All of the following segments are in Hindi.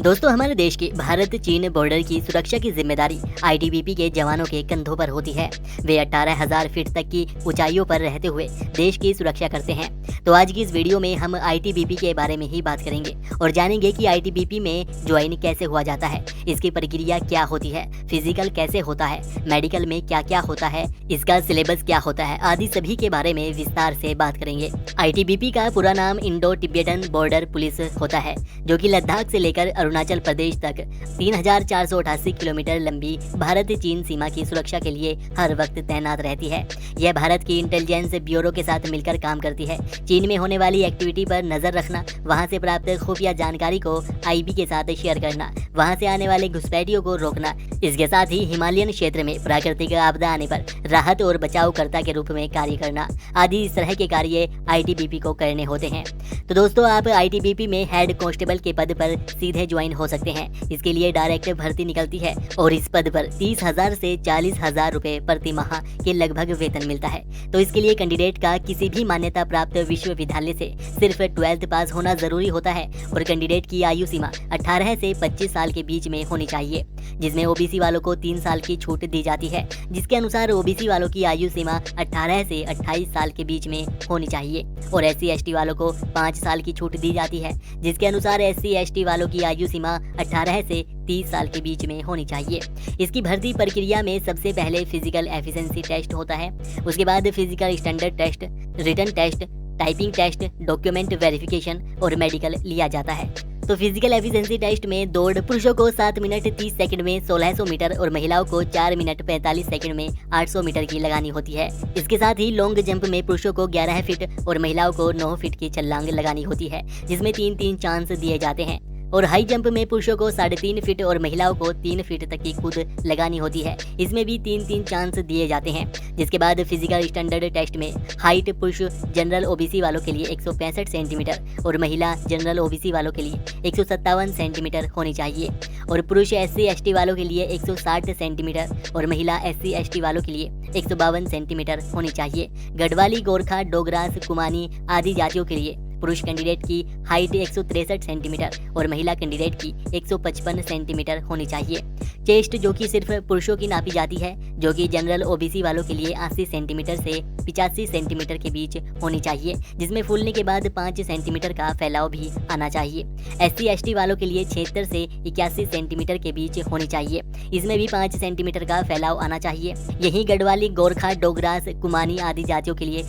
दोस्तों, हमारे देश के भारत चीन बॉर्डर की सुरक्षा की जिम्मेदारी आईटीबीपी के जवानों के कंधों पर होती है। वे 18,000 फीट तक की ऊंचाइयों पर रहते हुए देश की सुरक्षा करते हैं। तो आज की इस वीडियो में हम आईटीबीपी के बारे में ही बात करेंगे और जानेंगे कि आईटीबीपी में ज्वाइन कैसे हुआ जाता है, इसकी प्रक्रिया क्या होती है, फिजिकल कैसे होता है, मेडिकल में क्या क्या होता है, इसका सिलेबस क्या होता है, आदि सभी के बारे में विस्तार से बात करेंगे। आईटीबीपी का पूरा नाम इंडो तिब्बतन बॉर्डर पुलिस होता है, जो कि लद्दाख से लेकर अरुणाचल प्रदेश तक 3,488 किलोमीटर लंबी भारत चीन सीमा की सुरक्षा के लिए हर वक्त तैनात रहती है। यह भारत की इंटेलिजेंस ब्यूरो के साथ मिलकर काम करती है। चीन में होने वाली एक्टिविटी पर नजर रखना, वहां से प्राप्त खुफिया जानकारी को आईबी के साथ शेयर करना, वहां से आने वाले घुसपैठियों को रोकना, इसके साथ ही हिमालयन क्षेत्र में प्राकृतिक आपदा आने पर राहत और बचावकर्ता के रूप में कार्य करना आदि इस तरह के कार्य आईटीबीपी को करने होते हैं। तो दोस्तों, आप आईटीबीपी में हेड कांस्टेबल के पद पर सीधे ज्वाइन हो सकते हैं। इसके लिए डायरेक्ट भर्ती निकलती है और इस पद पर 30,000 से 40,000 रुपए प्रति माह के लगभग वेतन मिलता है। तो इसके लिए कैंडिडेट का किसी भी मान्यता प्राप्त विश्वविद्यालय से सिर्फ 12th पास होना जरूरी होता है और कैंडिडेट की आयु सीमा 18 से 25 साल के बीच में होनी चाहिए, जिसमें ओबीसी वालों को 3 साल की छूट दी जाती है, जिसके अनुसार ओबीसी वालों की आयु सीमा 18 से 28 साल के बीच में होनी चाहिए और SC/ST वालों को 5 साल की छूट दी जाती है, जिसके अनुसार SC/ST वालों की आयु सीमा 18 से 30 साल के बीच में होनी चाहिए। इसकी भर्ती प्रक्रिया में सबसे पहले फिजिकल एफिशिएंसी टेस्ट होता है, उसके बाद physical standard test, written test, typing test, document verification और मेडिकल लिया जाता है। तो फिजिकल एफिशिएंसी टेस्ट में दौड़ पुरुषों को 7 मिनट 30 सेकंड में 1600 मीटर और महिलाओं को 4 मिनट 45 सेकंड में 800 मीटर की लगानी होती है। इसके साथ ही लॉन्ग जंप में पुरुषों को 11 फीट और महिलाओं को 9 फीट की छलांग लगानी होती है, जिसमें 3-3 चांस दिए जाते हैं। और हाई जंप में पुरुषों को 3.5 फीट और महिलाओं को 3 फीट तक की कूद लगानी होती है, इसमें भी 3-3 चांस दिए जाते हैं। जिसके बाद फिजिकल स्टैंडर्ड टेस्ट में हाइट पुरुष जनरल ओबीसी वालों के लिए 165 सेंटीमीटर और महिला जनरल ओबीसी वालों के लिए 157 सेंटीमीटर होनी चाहिए और पुरुष SC/ST वालों के लिए 160 सेंटीमीटर और महिला SC/ST वालों के लिए 152 सेंटीमीटर होनी चाहिए। गढ़वाली, गोरखा, डोगरास, कुमानी आदि जातियों के लिए पुरुष कैंडिडेट की हाइट 163 सेंटीमीटर और महिला कैंडिडेट की 155 सेंटीमीटर होनी चाहिए। चेस्ट, जो कि सिर्फ पुरुषों की नापी जाती है, जो कि जनरल ओबीसी वालों के लिए 80 सेंटीमीटर से 85 सेंटीमीटर के बीच होनी चाहिए, जिसमें फूलने के बाद 5 सेंटीमीटर का फैलाव भी आना चाहिए। SC/ST वालों के लिए 76 से 81 सेंटीमीटर के बीच होनी चाहिए, इसमें भी 5 सेंटीमीटर का फैलाव आना चाहिए। यही गढ़वाली, गोरखा, डोगरास, कुमानी आदि जातियों के लिए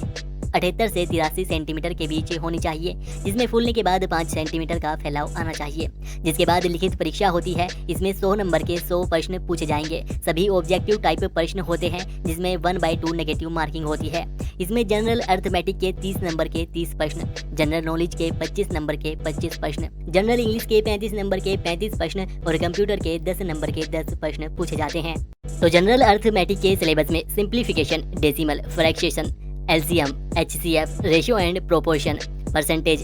78 से 83 सेंटीमीटर के बीच होनी चाहिए, जिसमें फूलने के बाद 5 सेंटीमीटर का फैलाव आना चाहिए। जिसके बाद लिखित परीक्षा होती है, इसमें 100 नंबर के 100 प्रश्न पूछे जाएंगे। सभी ऑब्जेक्टिव टाइप प्रश्न होते हैं, जिसमें 1/2 नेगेटिव मार्किंग होती है। इसमें जनरल अर्थमेटिक के 30 नंबर के 30 प्रश्न, जनरल नॉलेज के 25 नंबर के 25 प्रश्न, जनरल इंग्लिश के 35 नंबर के 35 प्रश्न और कंप्यूटर के 10 नंबर के 10 प्रश्न पूछे जाते हैं। तो जनरल अर्थमेटिक के सिलेबस में simplification, decimal, fraction, LCM, HCF, ratio and proportion, percentage,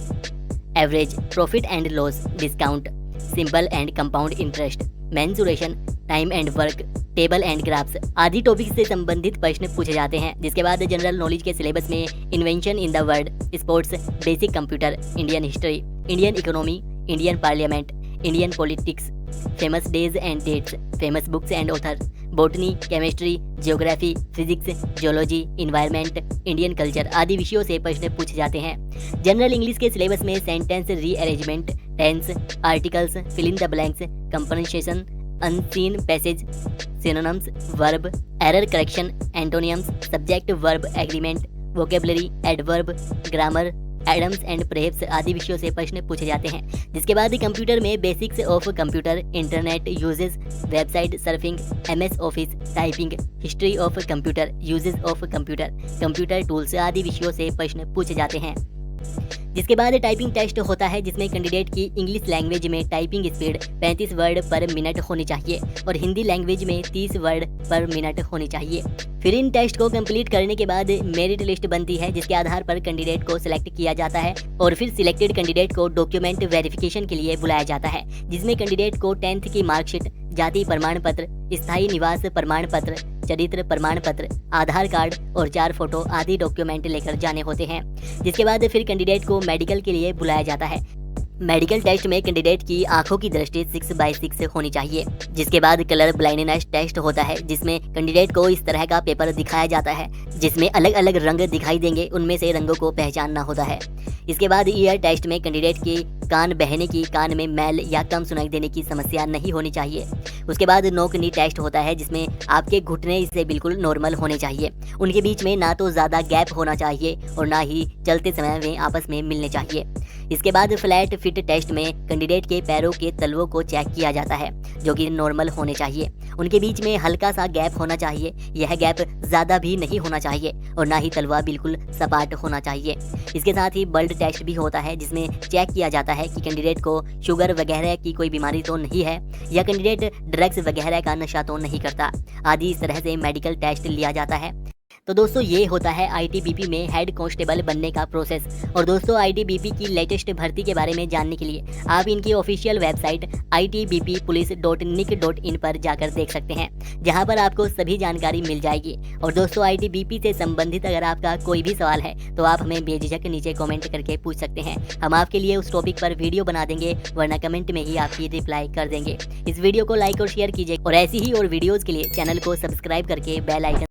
average, profit and loss, discount, simple and compound interest, mensuration, time and work, table and graphs आदि टॉपिक से संबंधित प्रश्न पूछे जाते हैं। जिसके बाद जनरल नॉलेज के सिलेबस में invention in the world, sports, basic computer, Indian history, Indian economy, Indian parliament, Indian politics, famous days and dates, famous books and authors, botany, chemistry, geography, physics, geology, environment, Indian culture आदि विषयों से प्रश्न पूछे जाते हैं। जनरल इंग्लिश के सिलेबस में sentence rearrangement, tense, articles, fill in the blanks, compensation, unseen passage, synonyms, verb, error correction, antonyms, subject verb agreement, vocabulary, adverb, grammar, idioms and preps आदि विषयों से प्रश्न पूछे जाते हैं। जिसके बाद कंप्यूटर में basics of computer, internet uses, website surfing, MS office, typing, history of computer, uses of computer, computer tools आदि विषयों से प्रश्न पूछे जाते हैं। जिसके बाद टाइपिंग टेस्ट होता है, जिसमें कैंडिडेट की इंग्लिश लैंग्वेज में टाइपिंग स्पीड 35 वर्ड पर मिनट होनी चाहिए और हिंदी लैंग्वेज में 30 वर्ड पर मिनट होनी चाहिए। फिर इन टेस्ट को कंप्लीट करने के बाद मेरिट लिस्ट बनती है, जिसके आधार पर कैंडिडेट को सिलेक्ट किया जाता है और फिर सिलेक्टेड कैंडिडेट को डॉक्यूमेंट वेरिफिकेशन के लिए बुलाया जाता है, जिसमें कैंडिडेट को 10th की मार्कशीट, जाति प्रमाण पत्र, स्थायी निवास प्रमाण पत्र, चरित्र प्रमाण पत्र, आधार कार्ड और 4 फोटो आदि डॉक्यूमेंट लेकर जाने होते हैं। जिसके बाद फिर कैंडिडेट को मेडिकल के लिए बुलाया जाता है। मेडिकल टेस्ट में कैंडिडेट की आंखों की दृष्टि 6/6 होनी चाहिए। जिसके बाद कलर ब्लाइंडनेस टेस्ट होता है, जिसमें कैंडिडेट को इस तरह का पेपर दिखाया जाता है जिसमें अलग अलग रंग दिखाई देंगे, उनमें से रंगों को पहचानना होता है। इसके बाद ईयर टेस्ट में कैंडिडेट की कान बहने की, कान में मैल या कम सुनाई देने की समस्या नहीं होनी चाहिए। उसके बाद नोक नी टेस्ट होता है, जिसमें आपके घुटने इससे बिल्कुल नॉर्मल होने चाहिए। उनके बीच में ना तो ज़्यादा गैप होना चाहिए और ना ही चलते समय में आपस में मिलने चाहिए। इसके बाद फ्लैट फिट टेस्ट में कैंडिडेट के पैरों के तलवों को चेक किया जाता है, जो कि नॉर्मल होने चाहिए। उनके बीच में हल्का सा गैप होना चाहिए, यह गैप ज़्यादा भी नहीं होना चाहिए और ना ही तलवा बिल्कुल सपाट होना चाहिए। इसके साथ ही ब्लड टेस्ट भी होता है, जिसमें चेक किया जाता है कि कैंडिडेट को शुगर वगैरह की कोई बीमारी तो नहीं है या कैंडिडेट ड्रग्स वगैरह का नशा तो नहीं करता आदि। इस तरह से मेडिकल टेस्ट लिया जाता है। तो दोस्तों ये होता है आईटीबीपी में हेड कांस्टेबल बनने का प्रोसेस। और दोस्तों आईटीबीपी की लेटेस्ट भर्ती के बारे में जानने के लिए आप इनकी ऑफिशियल वेबसाइट itbppolice.nic.in पर जाकर देख सकते हैं, जहां पर आपको सभी जानकारी मिल जाएगी। और दोस्तों आईटीबीपी से संबंधित अगर आपका कोई भी सवाल है तो आप हमें बेझिझक नीचे कमेंट करके पूछ सकते हैं। हम आपके लिए उस टॉपिक पर वीडियो बना देंगे, वरना कमेंट में ही आपकी रिप्लाई कर देंगे। इस वीडियो को लाइक और शेयर कीजिए और ऐसी ही और वीडियोज़ के लिए चैनल को सब्सक्राइब करके बेल आइकन